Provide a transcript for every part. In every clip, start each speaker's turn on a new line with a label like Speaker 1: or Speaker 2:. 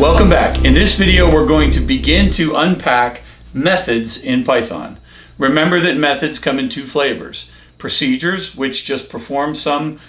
Speaker 1: Welcome back. In this video, we're going to begin to unpack methods in Python. Remember that methods come in two flavors. Procedures, which just perform some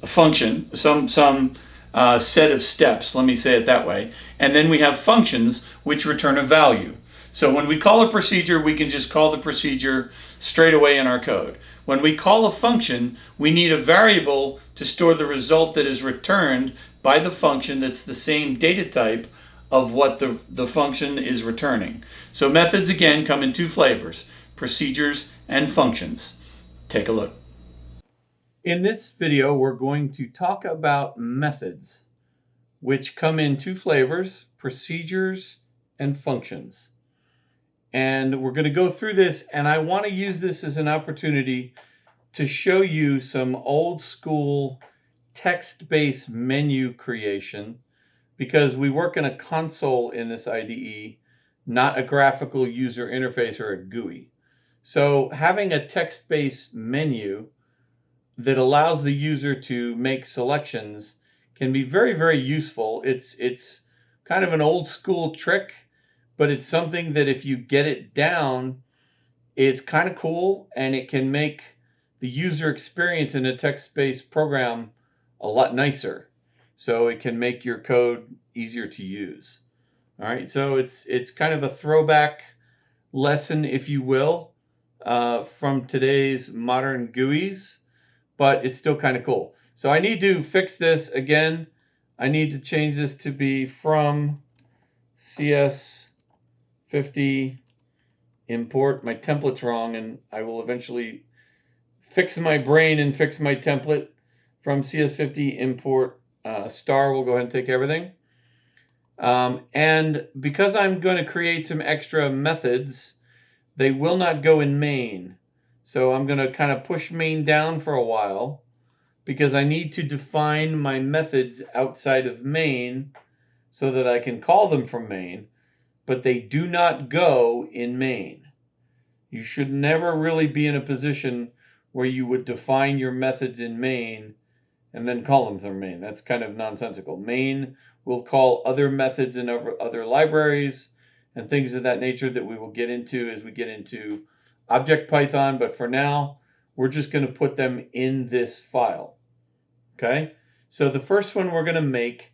Speaker 1: function, some set of steps, let me say it that way. And then we have functions, which return a value. So when we call a procedure, we can just call the procedure straight away in our code. When we call a function, we need a variable to store the result that is returned by the function that's the same data type of what the function is returning. So methods, again, come in two flavors, procedures and functions. Take a look. In this video, we're going to talk about methods, which come in two flavors, procedures and functions. And we're going to go through this, and I want to use this as an opportunity to show you some old school text-based menu creation, because we work in a console in this IDE, not a graphical user interface or a GUI. So having a text-based menu that allows the user to make selections can be very, very useful. It's kind of an old school trick, but it's something that if you get it down, it's kind of cool, and it can make the user experience in a text-based program a lot nicer. So it can make your code easier to use. All right, so it's kind of a throwback lesson, if you will, from today's modern GUIs, but it's still kind of cool. So I need to fix this again. I need to change this to be from CS50 import. My template's wrong, and I will eventually fix my brain and fix my template. From CS50 import star, we'll go ahead and take everything. And because I'm going to create some extra methods, they will not go in main. So I'm going to kind of push main down for a while, because I need to define my methods outside of main so that I can call them from main, but they do not go in main. You should never really be in a position where you would define your methods in main and then call them from main. That's kind of nonsensical. Main will call other methods in other libraries and things of that nature that we will get into as we get into Object Python, but for now, we're just going to put them in this file. Okay? So the first one we're going to make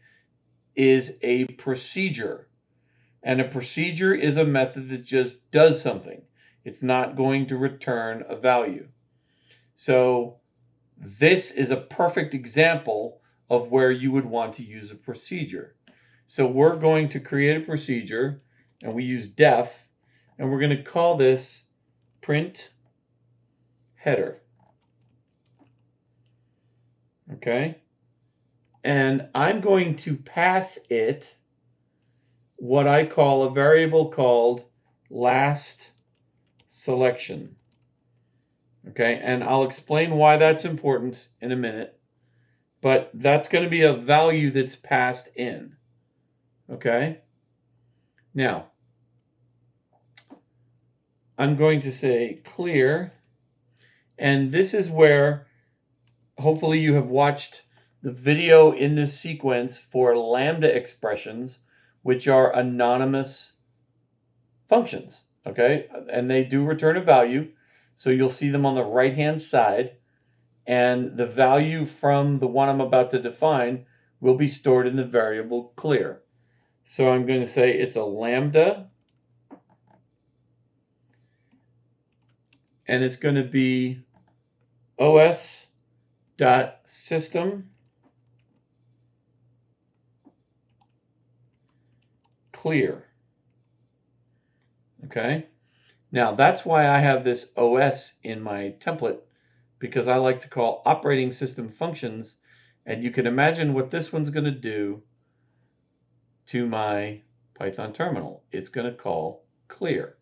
Speaker 1: is a procedure. And a procedure is a method that just does something. It's not going to return a value. So this is a perfect example of where you would want to use a procedure. So we're going to create a procedure, and we use def, and we're going to call this print header. Okay? And I'm going to pass it what I call a variable called last selection. Okay, and I'll explain why that's important in a minute, but that's going to be a value that's passed in. Okay, now I'm going to say clear, and this is where hopefully you have watched the video in this sequence for lambda expressions, which are anonymous functions. Okay, and they do return a value. So you'll see them on the right-hand side, and the value from the one I'm about to define will be stored in the variable clear. So I'm going to say it's a lambda, and it's going to be os.system clear. Okay? Now, that's why I have this OS in my template, because I like to call operating system functions, and you can imagine what this one's going to do to my Python terminal. It's going to call clear.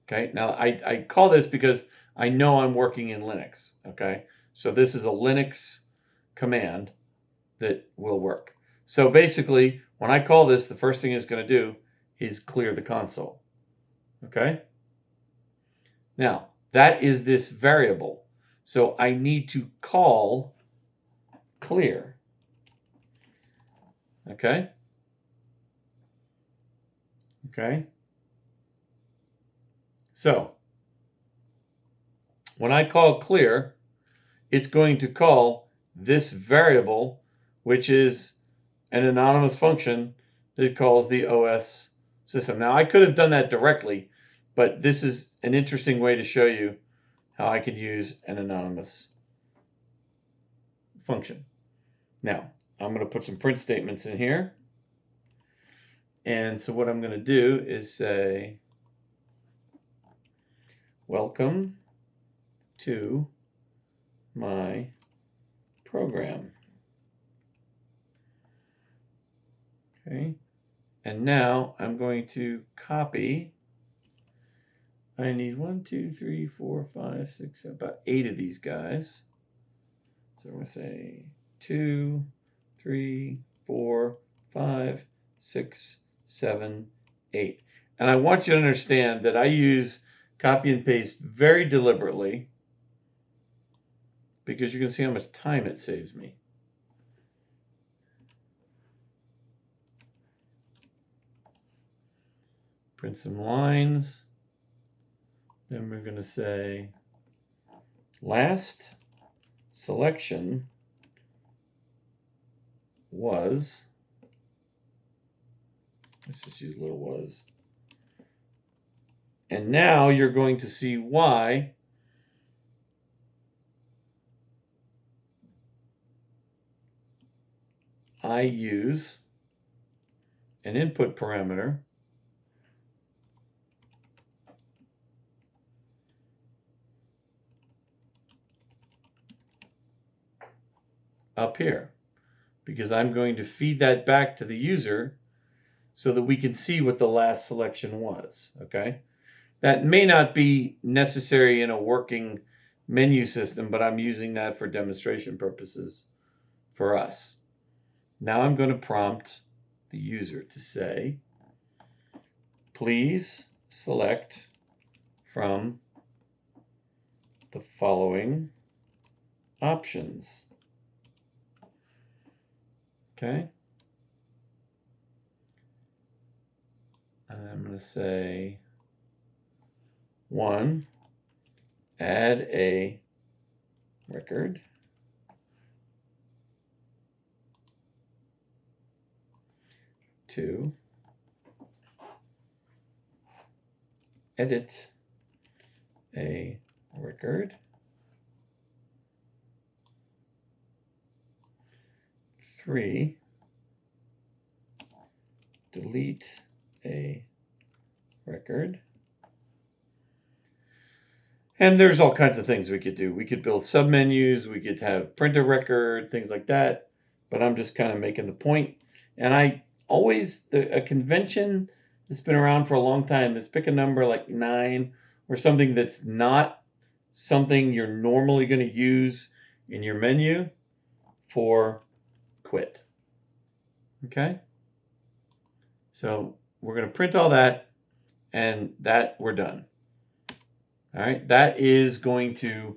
Speaker 1: Okay, now I call this because I know I'm working in Linux. Okay, so this is a Linux command that will work. So basically, when I call this, the first thing it's going to do is clear the console. Okay? Now, that is this variable. So I need to call clear. Okay? Okay? So, when I call clear, it's going to call this variable, which is an anonymous function that calls the OS system. Now, I could have done that directly, but this is an interesting way to show you how I could use an anonymous function. Now, I'm going to put some print statements in here. And so what I'm going to do is say, welcome to my program. Okay. And now I'm going to copy. I need 1, 2, 3, 4, 5, 6, about 8 of these guys. So I'm going to say 2, 3, 4, 5, 6, 7, 8. And I want you to understand that I use copy and paste very deliberately because you can see how much time it saves me. Print some lines. Then we're going to say last selection was, let's just use little was. And now you're going to see why I use an input parameter up here, because I'm going to feed that back to the user so that we can see what the last selection was, okay? That may not be necessary in a working menu system, but I'm using that for demonstration purposes for us. Now I'm going to prompt the user to say, please select from the following options. Okay. And I'm going to say 1, add a record. 2, edit a record. 3, delete a record. And there's all kinds of things we could do. We could build submenus, we could have print a record, things like that. But I'm just kind of making the point. And I always, a convention that's been around for a long time is pick a number like 9 or something that's not something you're normally going to use in your menu for quit. Okay? So we're going to print all that, and that we're done. All right, that is going to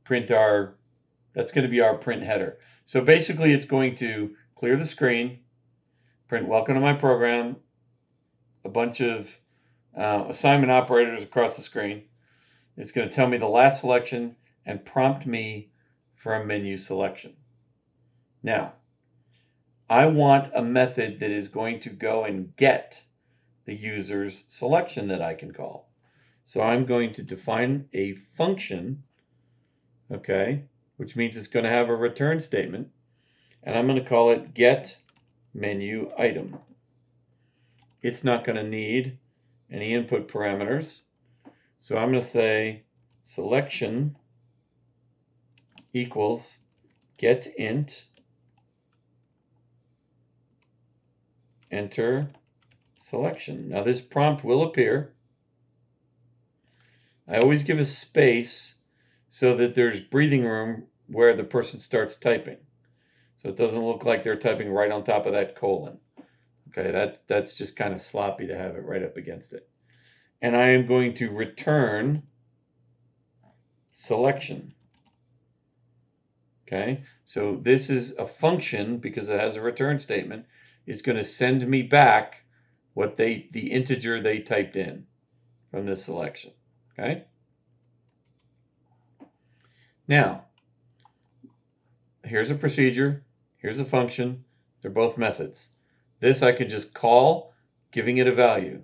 Speaker 1: print our, that's going to be our print header. So basically it's going to clear the screen, print welcome to my program, a bunch of assignment operators across the screen. It's going to tell me the last selection and prompt me for a menu selection. Now, I want a method that is going to go and get the user's selection that I can call. So I'm going to define a function, okay, which means it's going to have a return statement, and I'm going to call it get menu item. It's not going to need any input parameters, so I'm going to say selection equals get int, enter selection. Now this prompt will appear. I always give a space so that there's breathing room where the person starts typing. So it doesn't look like they're typing right on top of that colon. Okay, that's just kind of sloppy to have it right up against it. And I am going to return selection. Okay, so this is a function because it has a return statement. It's going to send me back what the integer they typed in from this selection. Okay? Now, here's a procedure, here's a function, they're both methods. This I could just call, giving it a value.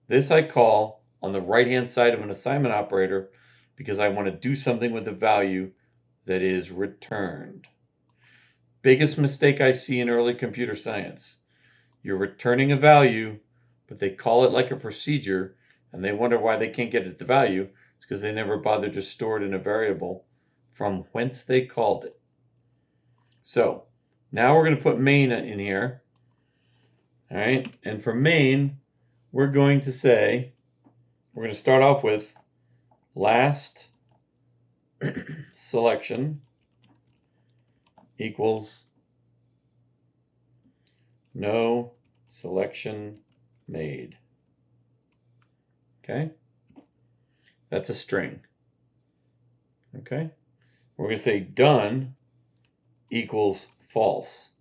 Speaker 1: This I call on the right-hand side of an assignment operator because I want to do something with the value that is returned. Biggest mistake I see in early computer science. You're returning a value, but they call it like a procedure, and they wonder why they can't get at the value. It's because they never bothered to store it in a variable from whence they called it. So now we're going to put Maina in here. All right, and for main, we're going to say, we're going to start off with last selection equals no selection made. Okay, that's a string. Okay, we're going to say done equals false.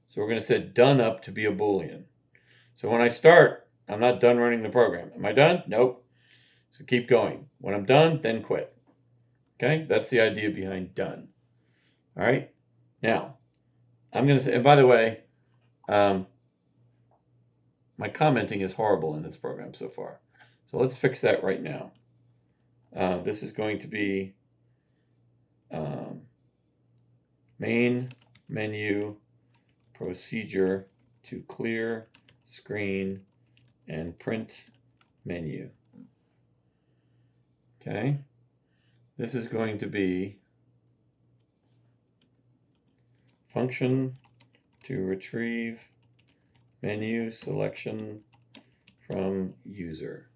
Speaker 1: So we're going to set done up to be a Boolean. So when I start, I'm not done running the program. Am I done? Nope. So keep going. When I'm done, then quit. Okay, that's the idea behind done. All right, now I'm going to say, and by the way, my commenting is horrible in this program so far. So let's fix that right now. This is going to be main menu procedure to clear screen and print menu. Okay, this is going to be function to retrieve menu selection from user.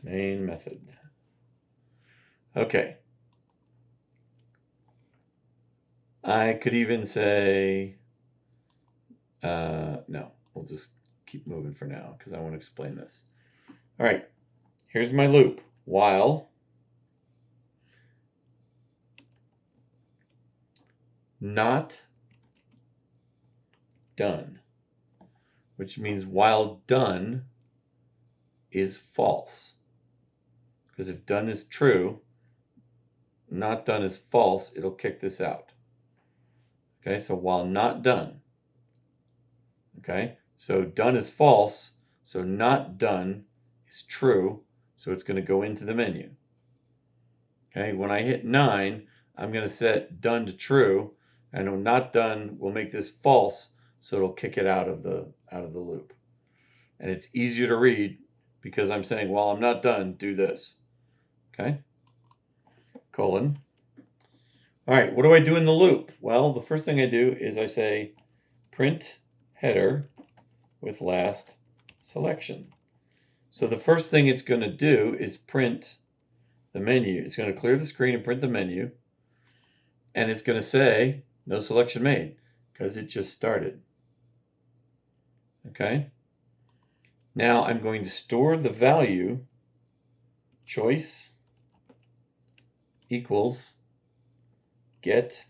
Speaker 1: Main method. Okay. I could even say, no, we'll just keep moving for now because I want to explain this. All right, here's my loop. While not done, which means while done is false. Because if done is true, not done is false, it'll kick this out. Okay, so while not done. Okay, so done is false, so not done is true, so it's going to go into the menu. Okay, when I hit 9, I'm going to set done to true, and not done will make this false, so it'll kick it out of the loop. And it's easier to read because I'm saying, while I'm not done, do this. Okay, colon. All right, what do I do in the loop? Well, the first thing I do is I say print header with last selection. So the first thing it's going to do is print the menu. It's going to clear the screen and print the menu. And it's going to say no selection made because it just started. Okay. Now I'm going to store the value choice equals get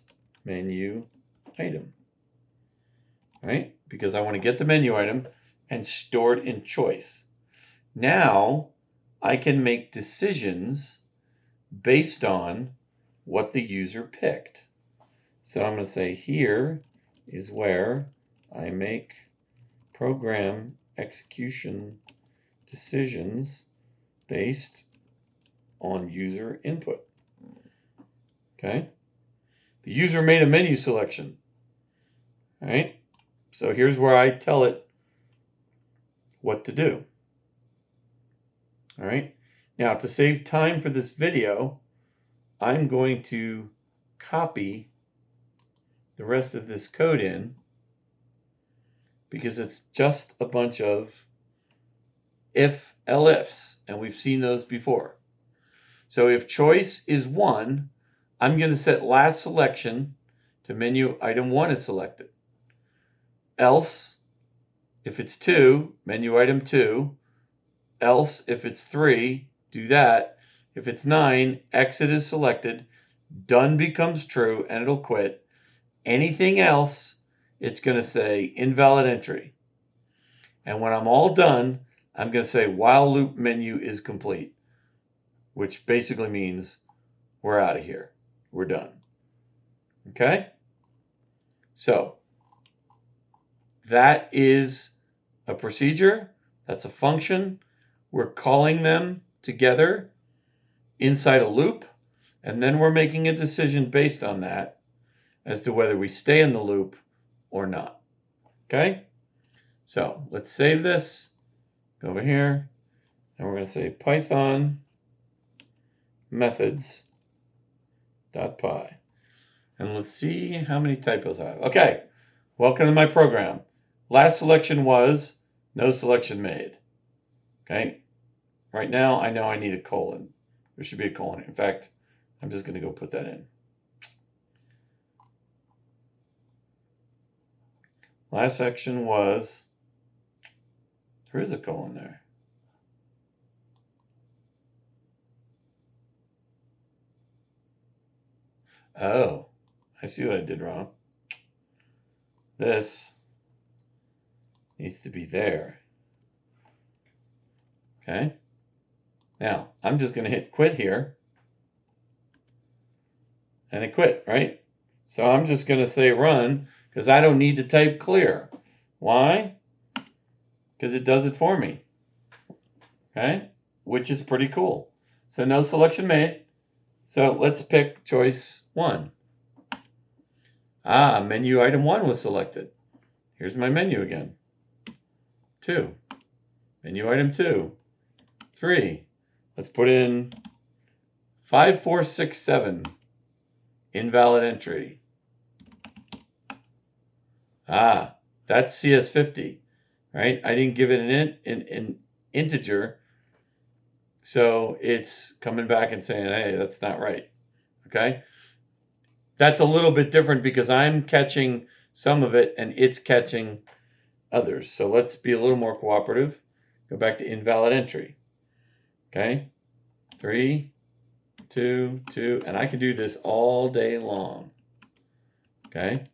Speaker 1: menu item. Right? Because I want to get the menu item and store it in choice. Now I can make decisions based on what the user picked. So I'm going to say here is where I make program execution decisions based on user input. Okay? The user made a menu selection. All right? So here's where I tell it what to do. All right? Now, to save time for this video, I'm going to copy the rest of this code in because it's just a bunch of if-elifs, and we've seen those before. So if choice is 1, I'm going to set last selection to menu item 1 is selected. Else, if it's 2, menu item 2. Else, if it's 3, do that. If it's 9, exit is selected. Done becomes true, and it'll quit. Anything else it's going to say invalid entry. And when I'm all done, I'm going to say while loop menu is complete, which basically means we're out of here. We're done. Okay? So that is a procedure. That's a function. We're calling them together inside a loop, and then we're making a decision based on that as to whether we stay in the loop or not. Okay? So let's save this. Go over here, and we're going to say Python methods.py. And let's see how many typos I have. Okay, welcome to my program. Last selection was no selection made. Okay, right now I know I need a colon. There should be a colon. In fact, I'm just going to go put that in. Last section was, there is a colon there. Oh, I see what I did wrong. This needs to be there. Okay. Now, I'm just going to hit quit here. And it quit, right? So I'm just going to say run because I don't need to type clear. Why? Because it does it for me. Okay? Which is pretty cool. So no selection made. So let's pick choice 1. Menu item 1 was selected. Here's my menu again. 2. Menu item 2. 3. Let's put in 5467. Invalid entry. That's CS50, right? I didn't give it an integer, so it's coming back and saying, hey, that's not right, okay? That's a little bit different because I'm catching some of it and it's catching others. So let's be a little more cooperative. Go back to invalid entry, okay? 3, 2, 2, and I can do this all day long, okay?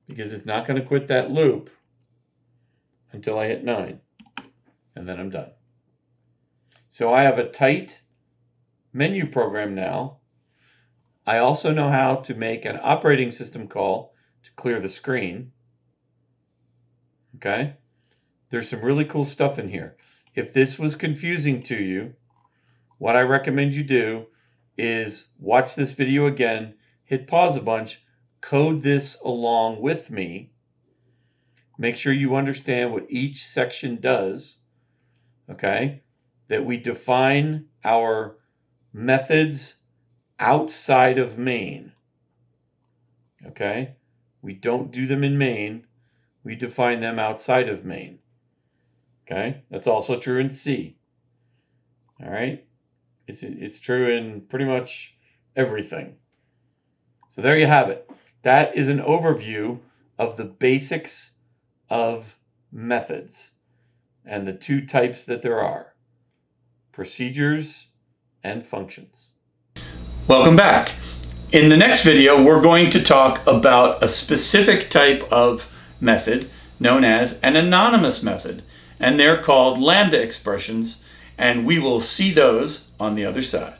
Speaker 1: Because it's not going to quit that loop until I hit 9, and then I'm done. So I have a tight menu program now. I also know how to make an operating system call to clear the screen, okay? There's some really cool stuff in here. If this was confusing to you, what I recommend you do is watch this video again, hit pause a bunch, code this along with me. Make sure you understand what each section does, okay? That we define our methods outside of main, okay? We don't do them in main, we define them outside of main, okay? That's also true in C, all right? It's true in pretty much everything. So there you have it. That is an overview of the basics of methods and the 2 types that there are, procedures and functions. Welcome back. In the next video, we're going to talk about a specific type of method known as an anonymous method, and they're called lambda expressions, and we will see those on the other side.